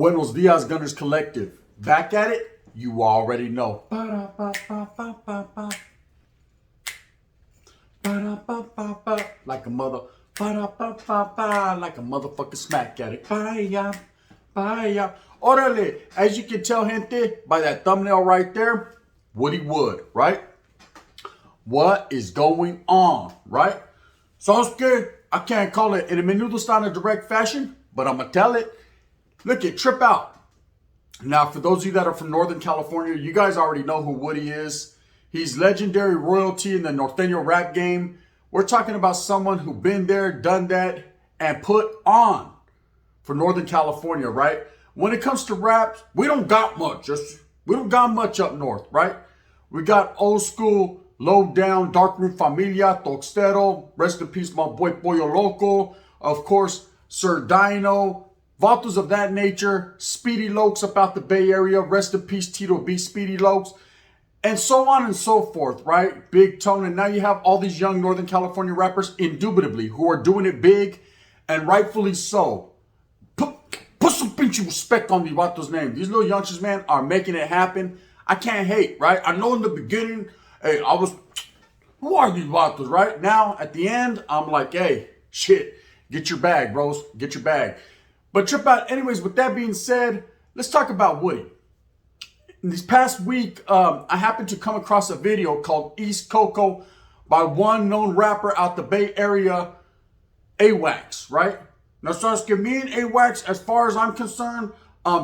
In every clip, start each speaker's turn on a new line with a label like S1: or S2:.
S1: Buenos Dias Gunners Collective. Back at it? You already know. Ba-da-ba-ba-ba-ba-ba. Ba-da-ba-ba-ba. Like a mother. Ba-da-ba-ba-ba. Like a motherfucking smack at it. Bye-ya. Bye-ya. Orale. As you can tell, gente, by that thumbnail right there, Woody Wood, right? What is going on, right? So scared. I can't call it in a menudo style in a direct fashion, but I'm going to tell it. Look at Trip Out. Now, for those of you that are from Northern California, you guys already know who Woody is. He's legendary royalty in the Norteno rap game. We're talking about someone who been there, done that, and put on for Northern California, right? When it comes to rap, we don't got much. We don't got much up north, right? We got old school, low down, darkroom familia, Toxtero, rest in peace, my boy Pollo Loco, of course, Sir Dino, vatos of that nature, Speedy Lokes about the Bay Area, rest in peace, Tito B, Speedy Lokes, and so on and so forth, right? Big Tone, and now you have all these young Northern California rappers, indubitably, who are doing it big, and rightfully so. Put some pinche respect on these vatos' names. These little youngsters, man, are making it happen. I can't hate, right? I know in the beginning, hey, who are these vatos, right? Now, at the end, I'm like, hey, shit, get your bag, bros, get your bag. But Trip Out, anyways, with that being said, let's talk about Woody. In this past week, I happened to come across a video called East Coco by one known rapper out the Bay Area, AWAX, right? Now, so me and AWAX, as far as I'm concerned,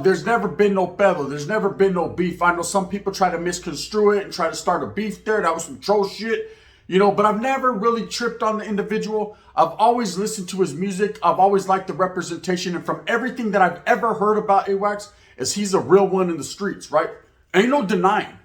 S1: there's never been no pedo. There's never been no beef. I know some people try to misconstrue it and try to start a beef there. That was some troll shit. You know, but I've never really tripped on the individual. I've always listened to his music. I've always liked the representation. And from everything that I've ever heard about AWAX, is he's a real one in the streets, right? Ain't no denying.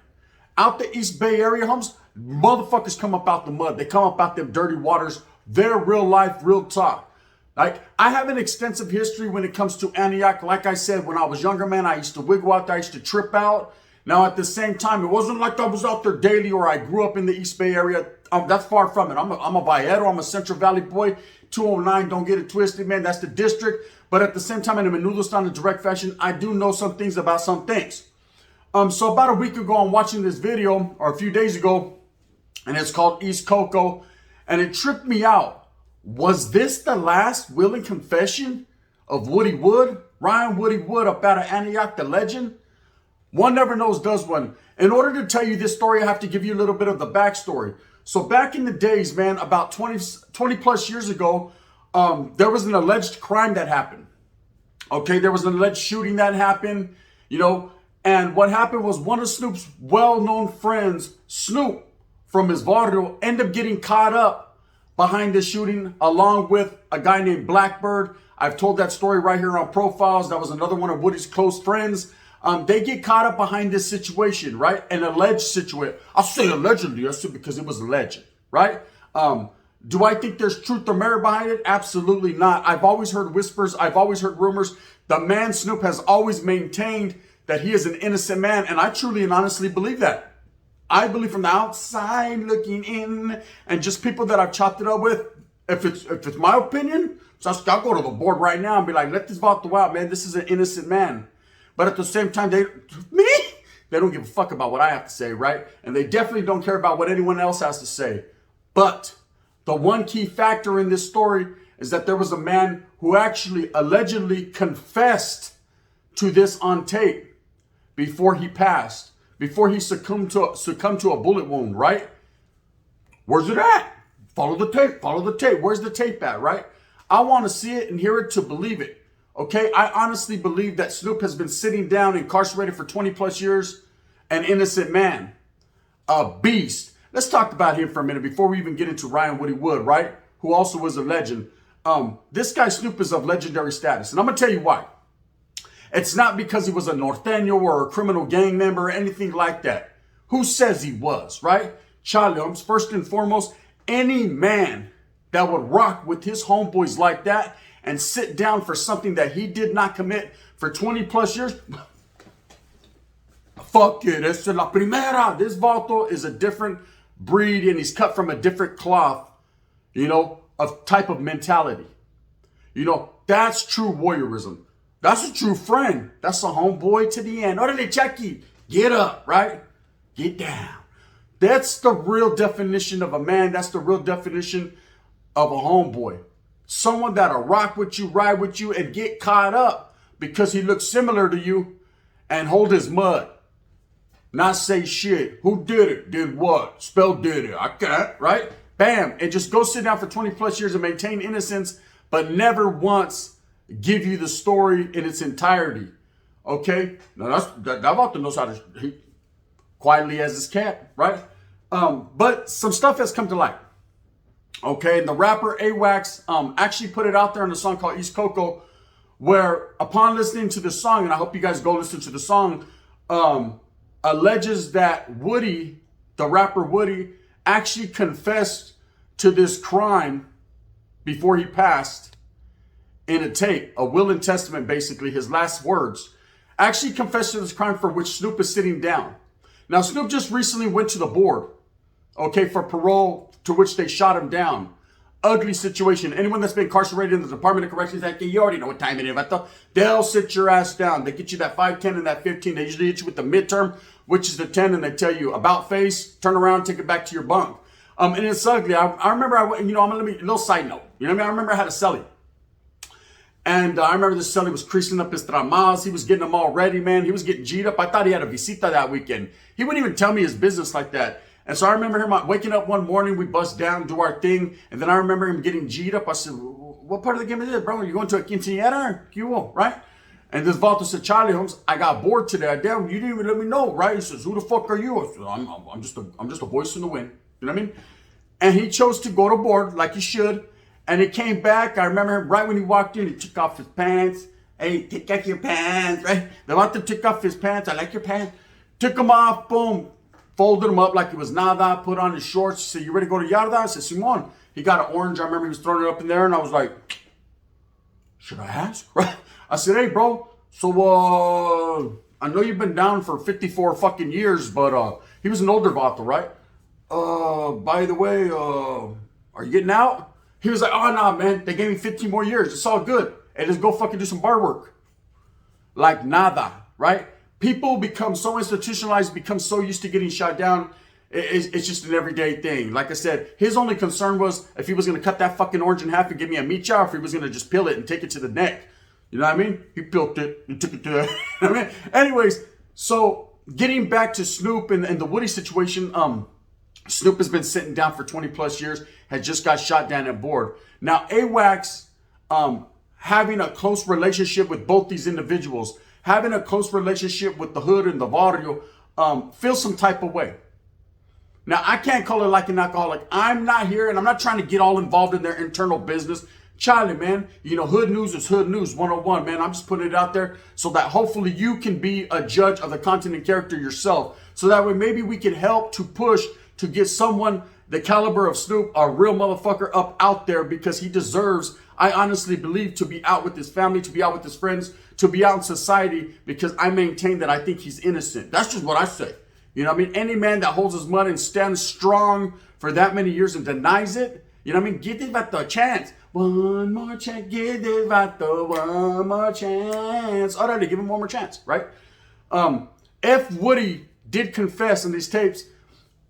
S1: Out the East Bay Area, homes, motherfuckers come up out the mud. They come up out them dirty waters. They're real life, real talk. Like, I have an extensive history when it comes to Antioch. Like I said, when I was younger, man, I used to wiggle out there. I used to trip out. Now, at the same time, it wasn't like I was out there daily or I grew up in the East Bay Area. That's far from it. I'm a Vallejo. I'm a Central Valley boy. 209, don't get it twisted, man. That's the district. But at the same time, in a menudo style in direct fashion, I do know some things about some things. So about a week ago, I'm watching this video, or a few days ago, and it's called East Coco, and it tripped me out. Was this the last willing confession of Woody Wood? Ryan Woody Wood up out of Antioch, the legend? One never knows, does one. In order to tell you this story, I have to give you a little bit of the backstory. So back in the days, man, about 20 plus years ago, there was an alleged crime that happened. Okay, there was an alleged shooting that happened, you know, and what happened was one of Snoop's well-known friends, Snoop, from his barrio, ended up getting caught up behind the shooting along with a guy named Blackbird. I've told that story right here on Profiles. That was another one of Woody's close friends. They get caught up behind this situation, right? An alleged situation. I'll say allegedly, I said because it was alleged, right? Do I think there's truth or merit behind it? Absolutely not. I've always heard whispers. I've always heard rumors. The man Snoop has always maintained that he is an innocent man, and I truly and honestly believe that. I believe from the outside looking in, and just people that I've chopped it up with, if it's my opinion, so I'll go to the board right now and be like, let this vato out, man. This is an innocent man. But at the same time, they don't give a fuck about what I have to say, right? And they definitely don't care about what anyone else has to say. But the one key factor in this story is that there was a man who actually allegedly confessed to this on tape before he passed, before he succumbed to a bullet wound, right? Where's it at? Follow the tape, follow the tape. Where's the tape at, right? I want to see it and hear it to believe it. Okay, I honestly believe that Snoop has been sitting down incarcerated for 20 plus years, an innocent man, a beast. Let's talk about him for a minute before we even get into Ryan Woody Wood, right? Who also was a legend. This guy Snoop is of legendary status, and I'm gonna tell you why. It's not because he was a Norteno or a criminal gang member or anything like that. Who says he was, right? Charlie, first and foremost, any man that would rock with his homeboys like that and sit down for something that he did not commit for 20 plus years, fuck it, esa es la primera. This vato is a different breed and he's cut from a different cloth, you know, of type of mentality. You know, that's true warriorism. That's a true friend. That's a homeboy to the end. Orale, Chucky, get up, right? Get down. That's the real definition of a man. That's the real definition of a homeboy. Someone that'll rock with you, ride with you, and get caught up because he looks similar to you and hold his mud. Not say shit. Who did it? Did what? Spell did it. I can't, right? Bam. And just go sit down for 20 plus years and maintain innocence, but never once give you the story in its entirety. Okay? Now that about to knows how to he, quietly as his cat, right? But some stuff has come to light. Okay, and the rapper AWAX actually put it out there in a song called East Coco, where upon listening to the song, and I hope you guys go listen to the song, alleges that Woodie, the rapper Woodie, actually confessed to this crime before he passed in a tape, a will and testament, basically, his last words. Actually confessed to this crime for which Snoop is sitting down. Now, Snoop just recently went to the board, okay, for parole, to which they shot him down. Ugly situation. Anyone that's been incarcerated in the Department of Corrections, like, you already know what time it is. They'll sit your ass down. They get you that 5, 10, and that 15. They usually hit you with the midterm, which is the 10, and they tell you about face, turn around, take it back to your bunk. And it's ugly. I remember, I'm gonna let me, a little side note. You know what I mean? I remember I had a celly. And I remember this celly was creasing up his tramas. He was getting them all ready, man. He was getting G'd up. I thought he had a visita that weekend. He wouldn't even tell me his business like that. And so I remember him waking up one morning, we bust down, do our thing. And then I remember him getting G'd up. I said, what part of the game is this, bro? Are you going to a quinceañera? You right? And this Vato said, Charlie Holmes, I got bored today. Damn, you didn't even let me know, right? He says, who the fuck are you? I said, I'm just a voice in the wind. You know what I mean? And he chose to go to board like he should. And he came back. I remember him right when he walked in, he took off his pants. Hey, take off your pants, right? The Vato took off his pants. I like your pants. Took them off, boom. Folded them up like it was nada, put on his shorts. He said, you ready to go to Yarda? I said, Simon. He got an orange. I remember he was throwing it up in there, and I was like, should I ask? I said, hey, bro, so I know you've been down for 54 fucking years, but he was an older Vato, right? By the way, are you getting out? He was like, oh, nah, man. They gave me 15 more years. It's all good. And just go fucking do some bar work. Like nada, right? People become so institutionalized, become so used to getting shot down. It's just an everyday thing. Like I said, his only concern was if he was going to cut that fucking orange in half and give me a micha, or if he was going to just peel it and take it to the neck. You know what I mean? He peeled it and took it to the... I mean, anyways, so getting back to Snoop and the Woodie situation, Snoop has been sitting down for 20 plus years, had just got shot down at board. Now, AWAX, having a close relationship with both these individuals, having a close relationship with the hood and the barrio, feels some type of way. Now, I can't call it like an alcoholic. I'm not here, and I'm not trying to get all involved in their internal business. Charlie, man, you know, hood news is hood news 101, man. I'm just putting it out there so that hopefully you can be a judge of the content and character yourself. So that way maybe we can help to push to get someone the caliber of Snoop, a real motherfucker, up out there, because he deserves, I honestly believe, to be out with his family, to be out with his friends, to be out in society, because I maintain that I think he's innocent. That's just what I say. You know what I mean? Any man that holds his mud and stands strong for that many years and denies it, you know what I mean? Give this vato a chance. One more chance. Give this vato one more chance. Alright, give him one more chance, right? If Woodie did confess in these tapes,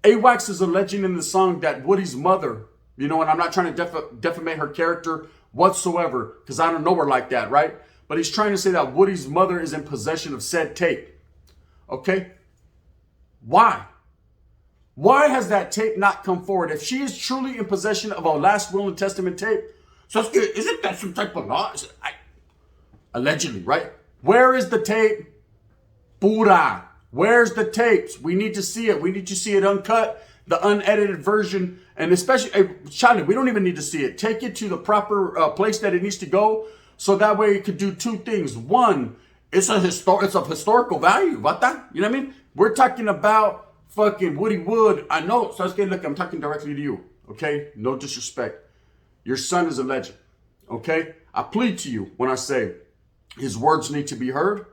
S1: AWAX is alleging in the song that Woodie's mother, you know, and I'm not trying to defamate her character whatsoever, because I don't know her like that, right? But he's trying to say that Woodie's mother is in possession of said tape. Okay? Why? Why has that tape not come forward? If she is truly in possession of a last will and testament tape, so isn't that some type of law? Allegedly, right? Where is the tape? Pura. Where's the tapes? We need to see it. We need to see it uncut, the unedited version. And especially, hey, Charlie, we don't even need to see it. Take it to the proper place that it needs to go. So that way it could do two things. One, it's of historical value. What that? You know what I mean? We're talking about fucking Woody Wood. I know. So look, I'm talking directly to you. Okay? No disrespect. Your son is a legend. Okay? I plead to you when I say his words need to be heard.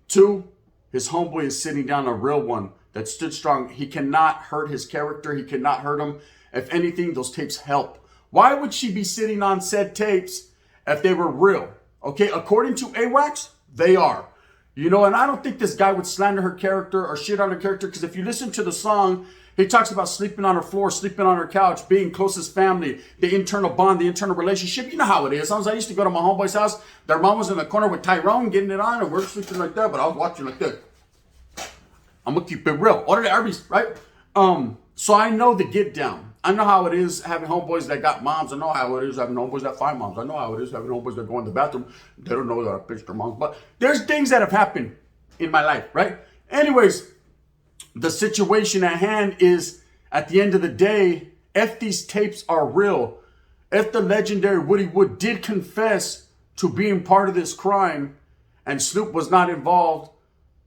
S1: Two, his homeboy is sitting down, a real one that stood strong. He cannot hurt his character. He cannot hurt him. If anything, those tapes help. Why would she be sitting on said tapes if they were real? Okay, according to AWACS, they are. You know, and I don't think this guy would slander her character or shit on her character, because if you listen to the song, he talks about sleeping on her floor, sleeping on her couch, being closest family, the internal bond, the internal relationship. You know how it is. Sometimes I used to go to my homeboy's house. Their mom was in the corner with Tyrone getting it on, and we're sleeping like that, but I was watching like that. I'm going to keep it real. Order the Arby's, right? So I know the get down. I know how it is having homeboys that got moms. I know how it is having homeboys that find moms. I know how it is having homeboys that go in the bathroom. They don't know that I pitched their moms. But there's things that have happened in my life, right? Anyways, the situation at hand is, at the end of the day, if these tapes are real, if the legendary Woody Wood did confess to being part of this crime and Snoop was not involved,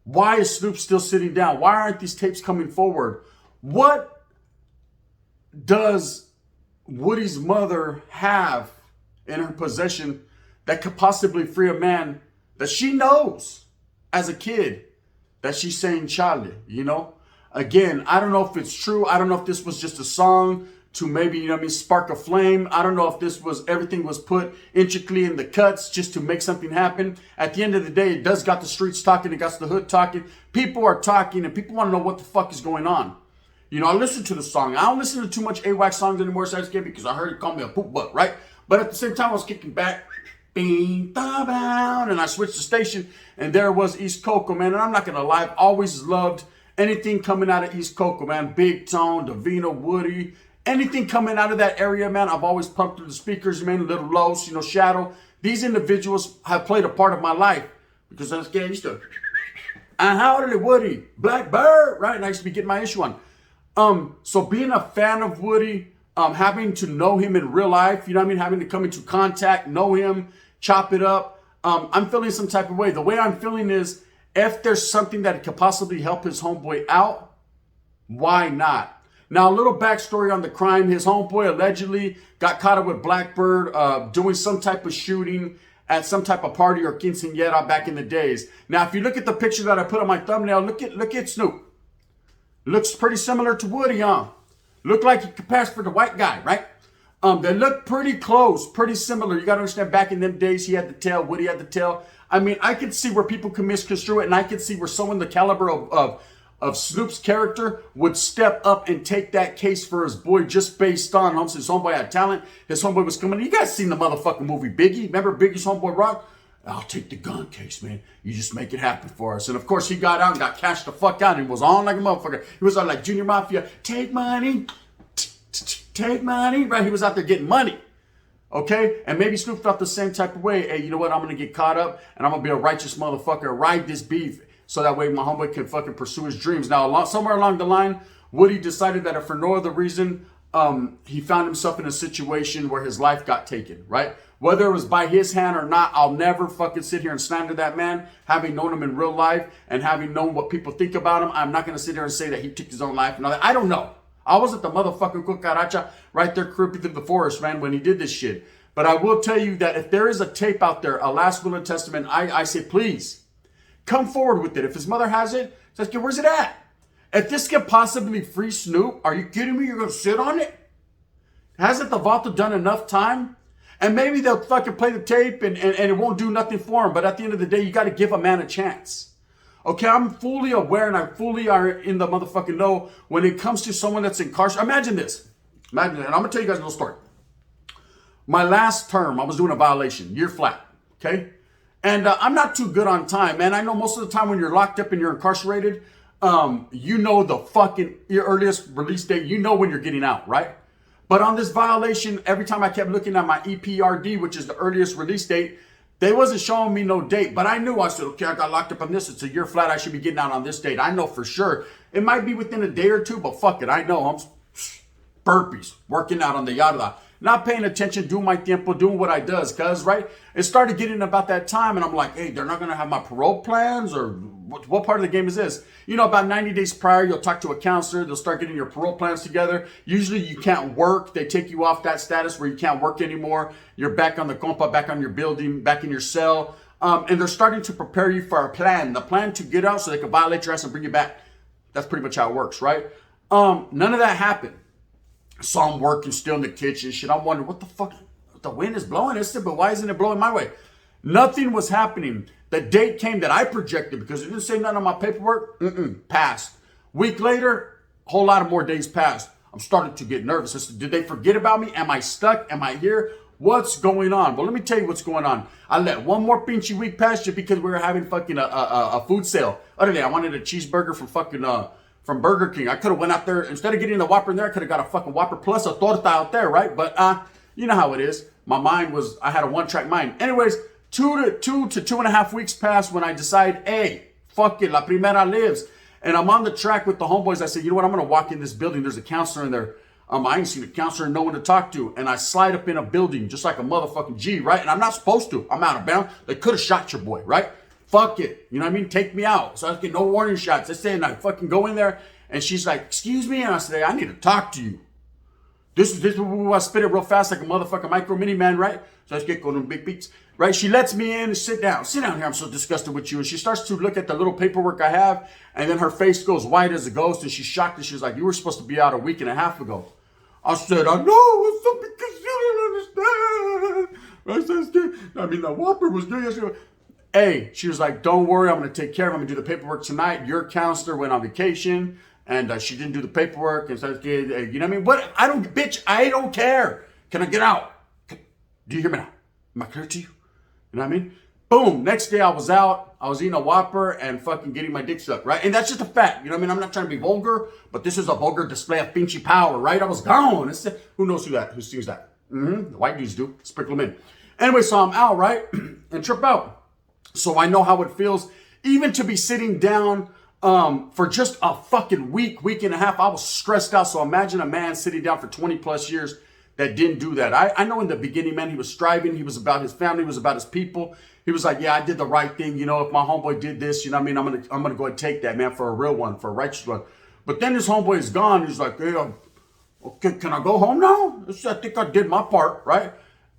S1: why is Snoop still sitting down? Why aren't these tapes coming forward? What does Woody's mother have in her possession that could possibly free a man that she knows as a kid that she's saying Charlie, you know? Again, I don't know if it's true. I don't know if this was just a song to maybe, you know what I mean, spark a flame. I don't know if this was, everything was put intricately in the cuts just to make something happen. At the end of the day, it does got the streets talking. It got the hood talking. People are talking, and people want to know what the fuck is going on. You know, I listen to the song. I don't listen to too much AWAC songs anymore, so I just get because I heard it call me a poop butt, right? But at the same time, I was kicking back, bing, da, bound, and I switched the station, and there was East Coco, man. And I'm not going to lie, I've always loved anything coming out of East Coco, man. Big Tone, Davina, Woody, anything coming out of that area, man. I've always pumped through the speakers, man. Little Los, you know, Shadow. These individuals have played a part of my life because I was getting used to, and how did it, Woody? Blackbird, right? And I used to be getting my issue on. So being a fan of Woody, having to know him in real life, you know what I mean? Having to come into contact, know him, chop it up. I'm feeling some type of way. The way I'm feeling is, if there's something that could possibly help his homeboy out, why not? Now, a little backstory on the crime. His homeboy allegedly got caught up with Blackbird, doing some type of shooting at some type of party or quinceañera back in the days. Now, if you look at the picture that I put on my thumbnail, look at Snoop. Looks pretty similar to Woody, huh? Look like he could pass for the white guy, right? They look pretty close, pretty similar. You got to understand, back in them days, he had the tail, Woody had the tail. I mean, I could see where people can misconstrue it, and I could see where someone the caliber of Snoop's character would step up and take that case for his boy just based on his homeboy had talent. His homeboy was coming. You guys seen the motherfucking movie Biggie? Remember Biggie's homeboy Rock? I'll take the gun case, man. You just make it happen for us. And of course, he got out and got cashed the fuck out and was on like a motherfucker. He was on like Junior Mafia. Take money. Take money. Right? He was out there getting money. Okay? And maybe Snoop felt the same type of way. Hey, you know what? I'm going to get caught up and I'm going to be a righteous motherfucker. Ride this beef so that way my homeboy can fucking pursue his dreams. Now, somewhere along the line, Woody decided that if for no other reason, he found himself in a situation where his life got taken, right? Whether it was by his hand or not, I'll never fucking sit here and slander that man. Having known him in real life and having known what people think about him, I'm not going to sit here and say that he took his own life and all that. I don't know. I was at the motherfucking cucaracha right there creeping through the forest, man, when he did this shit. But I will tell you that if there is a tape out there, a last will and testament, I say, please, come forward with it. If his mother has it, say, okay, where's it at? If this could possibly free Snoop, are you kidding me? You're going to sit on it? Hasn't the Vault done enough time? And maybe they'll fucking play the tape and it won't do nothing for him. But at the end of the day, you got to give a man a chance. Okay, I'm fully aware and I fully are in the motherfucking know when it comes to someone that's incarcerated. Imagine this. Imagine it. And I'm going to tell you guys a little story. My last term, I was doing a violation, year flat. Okay? And I'm not too good on time, man. I know most of the time when you're locked up and you're incarcerated, you know the fucking your earliest release date. You know when you're getting out, right? But on this violation, every time I kept looking at my EPRD, which is the earliest release date, they wasn't showing me no date. But I knew, I said, okay, I got locked up on this. It's a year flat. I should be getting out on this date. I know for sure. It might be within a day or two, but fuck it. I know. I'm burpees, working out on the yada. Not paying attention, doing my tiempo, doing what I does, cuz, right? It started getting about that time, and I'm like, hey, they're not going to have my parole plans, or what part of the game is this? You know, about 90 days prior, you'll talk to a counselor. They'll start getting your parole plans together. Usually you can't work. They take you off that status where you can't work anymore. You're back on the compa, back on your building, back in your cell. And they're starting to prepare you for a plan. The plan to get out so they can violate your ass and bring you back. That's pretty much how it works, right? None of that happened. So I'm working still in the kitchen, shit. I'm wondering, what the fuck? The wind is blowing, but why isn't it blowing my way? Nothing was happening. The date came that I projected because it didn't say nothing on my paperwork. Passed. Week later, a whole lot of more days passed. I'm starting to get nervous. I said, did they forget about me? Am I stuck? Am I here? What's going on? Well, let me tell you what's going on. I let one more pinchy week pass just because we were having fucking a food sale. Other day, I wanted a cheeseburger from fucking from Burger King. I could have went out there, instead of getting the Whopper in there, I could have got a fucking Whopper plus a torta out there, right? But you know how it is. My mind was, I had a one-track mind. Anyways, 2 to 2.5 weeks passed when I decide, hey, fuck it, La Primera lives. And I'm on the track with the homeboys. I said, you know what, I'm going to walk in this building. There's a counselor in there. I ain't seen a counselor and no one to talk to. And I slide up in a building just like a motherfucking G, right? And I'm not supposed to. I'm out of bounds. They could have shot your boy, right? Fuck it. You know what I mean? Take me out. So I get no warning shots. I say, and I fucking go in there. And she's like, excuse me? And I say, I need to talk to you. This is I spit it real fast like a motherfucking micro mini man, right? So I just get going on big beats, right? She lets me in and sit down here. I'm so disgusted with you. And she starts to look at the little paperwork I have. And then her face goes white as a ghost. And she's shocked. And she's like, you were supposed to be out a week and a half ago. I said, I know. It's something because you don't understand. I mean, the Whopper was good yesterday. Hey, she was like, don't worry. I'm going to take care of it. I'm going to do the paperwork tonight. Your counselor went on vacation. And she didn't do the paperwork. And so, you know what I mean? What? I don't care. Can I get out? Do you hear me now? Am I clear to you? You know what I mean? Boom. Next day I was out. I was eating a Whopper and fucking getting my dick sucked, right? And that's just a fact. You know what I mean? I'm not trying to be vulgar, but this is a vulgar display of pinchy power, right? I was gone. Who knows who sings that? The white dudes do. Sprinkle them in. Anyway, so I'm out, right? And trip out. So I know how it feels even to be sitting down for just a fucking week and a half. I was stressed out. So imagine a man sitting down for 20 plus years that didn't do that. I know in the beginning, man, he was striving. He was about his family. He was about his people. He was like, yeah, I did the right thing. You know, if my homeboy did this, you know what I mean? I'm gonna go and take that, man, for a real one, for a righteous one. But then this homeboy is gone. He's like, hey, okay, can I go home now? I think I did my part, right?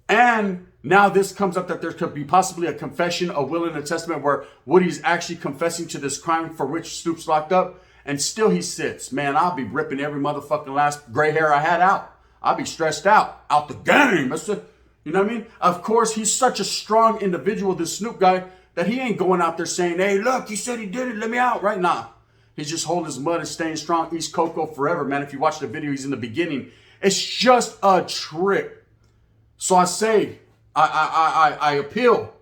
S1: And now this comes up that there could be possibly a confession, a will, and a testament where Woodie's actually confessing to this crime for which Snoop's locked up. And still he sits. Man, I'll be ripping every motherfucking last gray hair I had out. I'll be stressed out the game. You know what I mean? Of course, he's such a strong individual, this Snoop guy, that he ain't going out there saying, hey, look, he said he did it. Let me out. Right now. He's just holding his mud and staying strong. East Coco forever, man. If you watch the video, he's in the beginning. It's just a trip. So I say, I appeal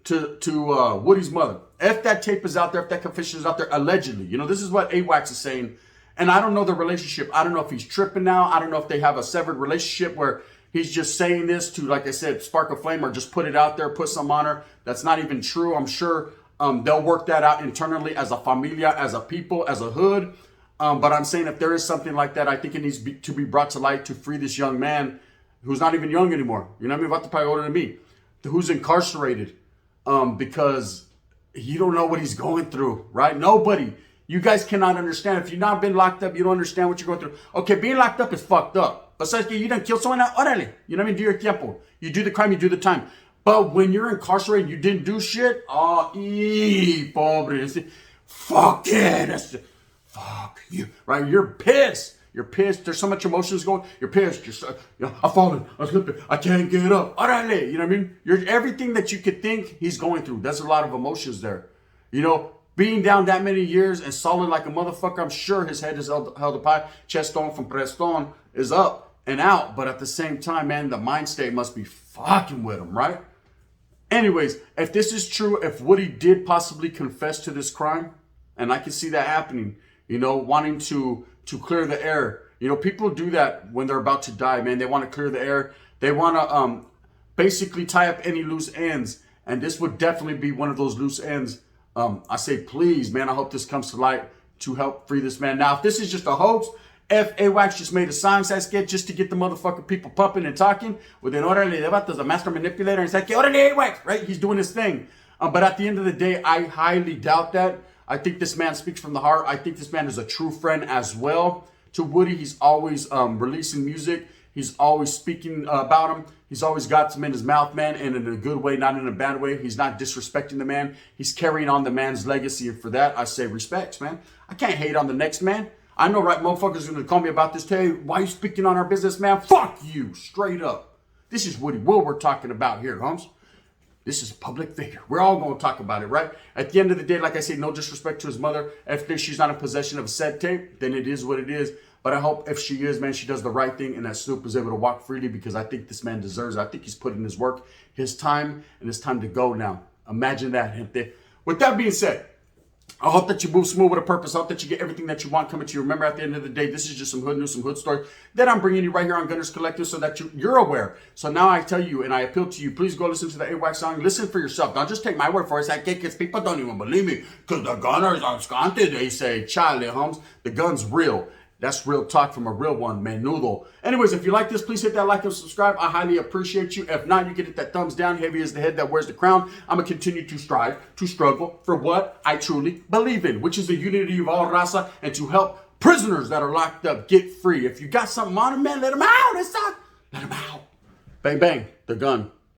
S1: to Woodie's mother. If that tape is out there, if that confession is out there, allegedly, you know, this is what AWACS is saying. And I don't know the relationship. I don't know if he's tripping now. I don't know if they have a severed relationship where he's just saying this to, like I said, spark a flame or just put it out there, put some on her. That's not even true. I'm sure they'll work that out internally as a familia, as a people, as a hood. But I'm saying if there is something like that, I think it needs to be brought to light to free this young man who's not even young anymore. You know what I mean? About to probably older than me. Who's incarcerated because you don't know what he's going through, right? Nobody. You guys cannot understand. If you've not been locked up, you don't understand what you're going through. Okay, being locked up is fucked up. But you didn't kill someone, orale. You know what I mean? Do your tiempo. You do the crime, you do the time. But when you're incarcerated, you didn't do shit. Pobre. Fuck it. Fuck you. Right? You're pissed. You're pissed. There's so much emotions going. You're pissed. I'm falling. I'm slipping. I can't get up. Orale. You know what I mean? You're everything that you could think he's going through. There's a lot of emotions there. You know, being down that many years and solid like a motherfucker, I'm sure his head is held up high. Chest on from Preston is up and out. But at the same time, man, the mind state must be fucking with him, right? Anyways, if this is true, if Woodie did possibly confess to this crime, and I can see that happening, you know, wanting to clear the air. You know, people do that when they're about to die, man. They want to clear the air. They want to basically tie up any loose ends. And this would definitely be one of those loose ends. I say, please, man, I hope this comes to light to help free this man. Now, if this is just a hoax, if AWACS just made a sign, just to get the motherfucking people pumping and talking, well, then orale, there's a master manipulator and say, orale, AWACS, right? He's doing his thing. But at the end of the day, I highly doubt that. I think this man speaks from the heart. I think this man is a true friend as well to Woodie. He's always releasing music. He's always speaking about him. He's always got some in his mouth, man, and in a good way, not in a bad way. He's not disrespecting the man. He's carrying on the man's legacy. And for that, I say respects, man. I can't hate on the next man. I know, right, motherfuckers are going to call me about this. Hey, why are you speaking on our business, man? Fuck you, straight up. This is Woodie Will we're talking about here, homes. This is a public figure. We're all going to talk about it, right? At the end of the day, like I said, no disrespect to his mother. If she's not in possession of a set tape, then it is what it is. But I hope if she is, man, she does the right thing and that Snoop is able to walk freely, because I think this man deserves it. I think he's put in his work, his time, and it's time to go now. Imagine that, gente. With that being said, I hope that you move smooth with a purpose. I hope that you get everything that you want coming to you. Remember, at the end of the day, this is just some hood news, some hood stories that I'm bringing you right here on Gunners Collective so that you're aware. So now I tell you and I appeal to you, please go listen to the AWAC song. Listen for yourself. Don't just take my word for it. It's because people don't even believe me. Because the Gunners are scanted. They say, Charlie Holmes, the gun's real. That's real talk from a real one, menudo. Anyways, if you like this, please hit that like and subscribe. I highly appreciate you. If not, you can hit that thumbs down. Heavy as the head that wears the crown. I'm going to continue to strive, to struggle for what I truly believe in, which is the unity of all raza and to help prisoners that are locked up get free. If you got something on them, man, let them out. Let them out. Bang, bang. The gun.